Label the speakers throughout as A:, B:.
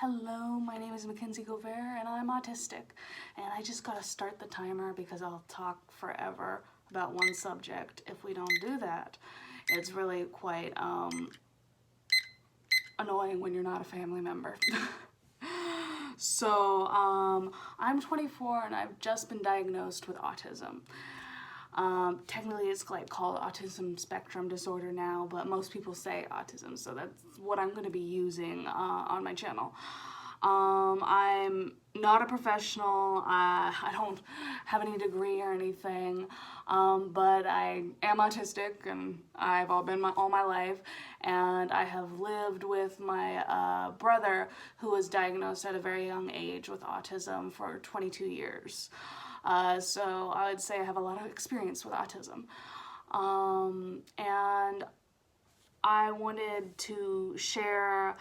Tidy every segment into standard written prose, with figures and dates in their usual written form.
A: Hello, my name is Mackenzie and I'm autistic. And I just gotta start the timer because I'll talk forever about one subject if we don't do that. It's really quite annoying when you're not a family member. So, I'm 24 and I've just been diagnosed with autism. Technically it's like called autism spectrum disorder now, but most people say autism, so that's what I'm going to be using on my channel. I'm not a professional, I don't have any degree or anything, but I am autistic and I've been all my life, and I have lived with my brother who was diagnosed at a very young age with autism for 22 years. So I would say I have a lot of experience with autism. And I wanted to share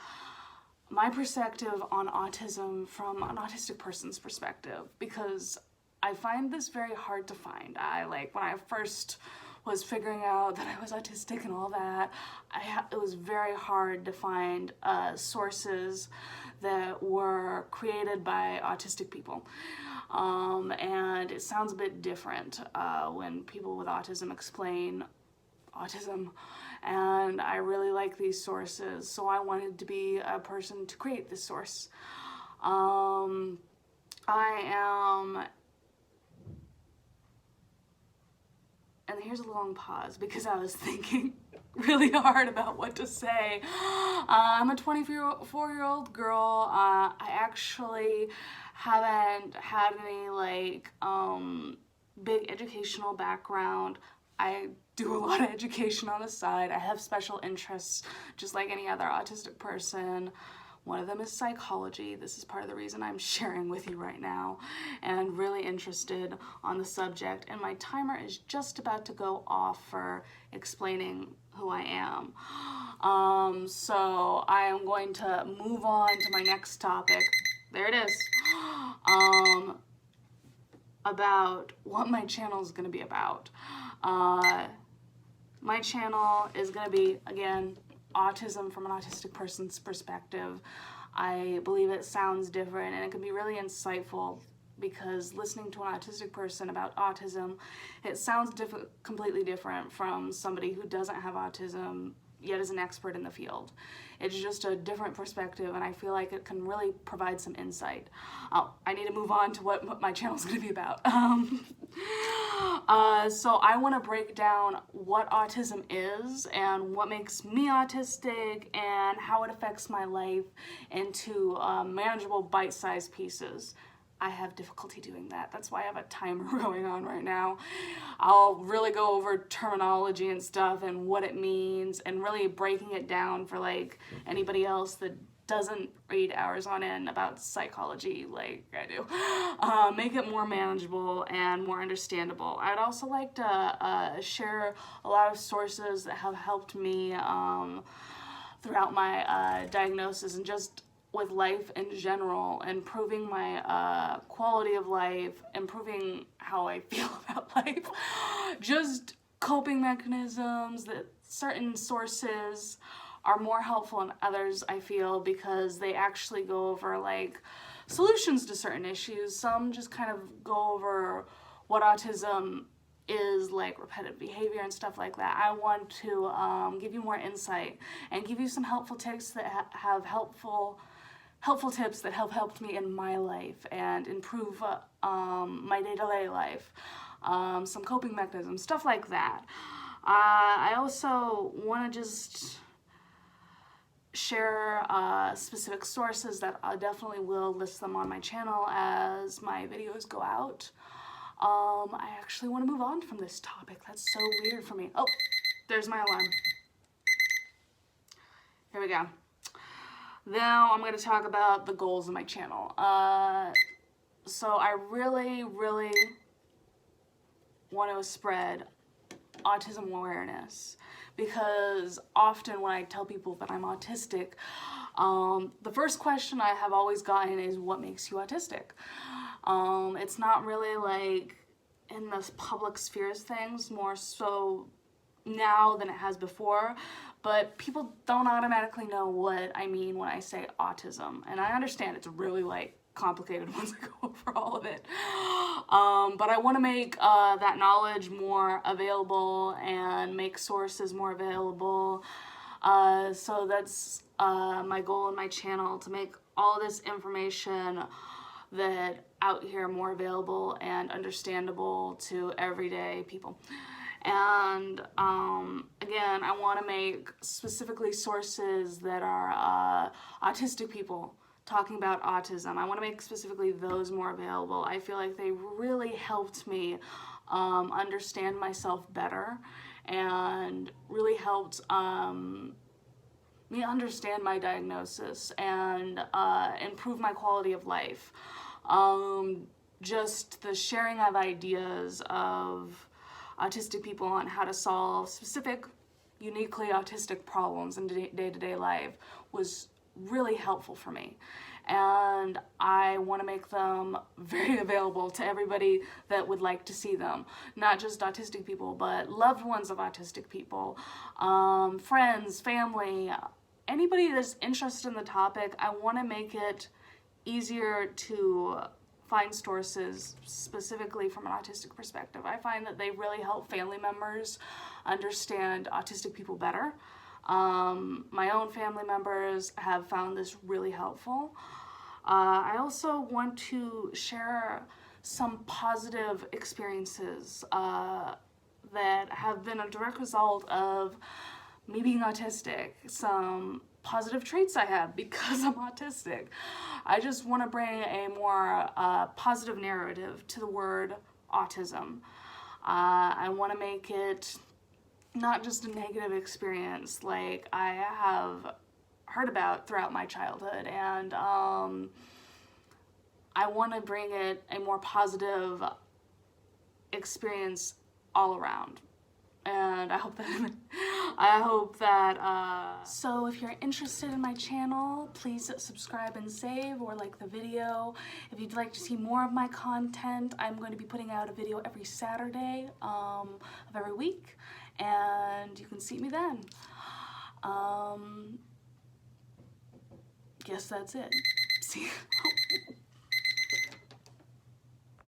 A: my perspective on autism from an autistic person's perspective, because I find this very hard to find. When I first was figuring out that I was autistic and all that, it was very hard to find sources that were created by autistic people. And it sounds a bit different when people with autism explain autism, and I really like these sources, so I wanted to be a person to create this source. I am, and here's a long pause because I was thinking really hard about what to say. I'm a 24-year-old girl. I actually haven't had any big educational background. I do a lot of education on the side. I have special interests just like any other autistic person. One of them is psychology. This is part of the reason I'm sharing with you right now, and really interested on the subject. And my timer is just about to go off for explaining who I am. So I am going to move on to my next topic. There it is. About what my channel is going to be about. My channel is going to be, again, autism from an autistic person's perspective. I believe it sounds different and it can be really insightful, because listening to an autistic person about autism, it sounds completely different from somebody who doesn't have autism yet is an expert in the field. It's just a different perspective, and I feel like it can really provide some insight. I need to move on to what my channel is going to be about. So I want to break down what autism is and what makes me autistic and how it affects my life into manageable bite-sized pieces. I have difficulty doing that. That's why I have a timer going on right now. I'll really go over terminology and stuff and what it means, and really breaking it down for anybody else that doesn't read hours on end about psychology like I do. Make it more manageable and more understandable. I'd also like to share a lot of sources that have helped me throughout my diagnosis and just with life in general, improving my quality of life, improving how I feel about life, just coping mechanisms. That certain sources are more helpful than others, I feel, because they actually go over solutions to certain issues. Some just kind of go over what autism is, like repetitive behavior and stuff like that. I want to give you more insight and give you some helpful tips that have helpful tips that have helped me in my life and improve my day-to-day life, some coping mechanisms, stuff like that. I also want to just share specific sources that I definitely will list them on my channel as my videos go out. I actually want to move on from this topic. That's so weird for me. Oh, there's my alarm. Here we go. Now I'm going to talk about the goals of my channel. So I really want to spread autism awareness, because often when I tell people that I'm autistic, the first question I have always gotten is, what makes you autistic? It's not really in the public spheres things, more so now than it has before, but people don't automatically know what I mean when I say autism. And I understand it's really like complicated once I go over all of it. But I want to make that knowledge more available and make sources more available. So that's my goal in my channel, to make all this information that out here more available and understandable to everyday people. And again, I want to make specifically sources that are autistic people talking about autism. I want to make specifically those more available. I feel like they really helped me understand myself better, and really helped me understand my diagnosis and improve my quality of life. Just the sharing of ideas of autistic people on how to solve specific, uniquely autistic problems in day-to-day life was really helpful for me. And I want to make them very available to everybody that would like to see them. Not just autistic people, but loved ones of autistic people, friends, family, anybody that's interested in the topic. I want to make it easier to find sources specifically from an autistic perspective. I find that they really help family members understand autistic people better. My own family members have found this really helpful. I also want to share some positive experiences that have been a direct result of me being autistic, some positive traits I have because I'm autistic. I just want to bring a more positive narrative to the word autism. I want to make it not just a negative experience like I have heard about throughout my childhood, and I want to bring it a more positive experience all around. And I hope that, so if you're interested in my channel, please subscribe and save, or like the video. If you'd like to see more of my content, I'm going to be putting out a video every Saturday of every week, and you can see me then. Guess that's it. See.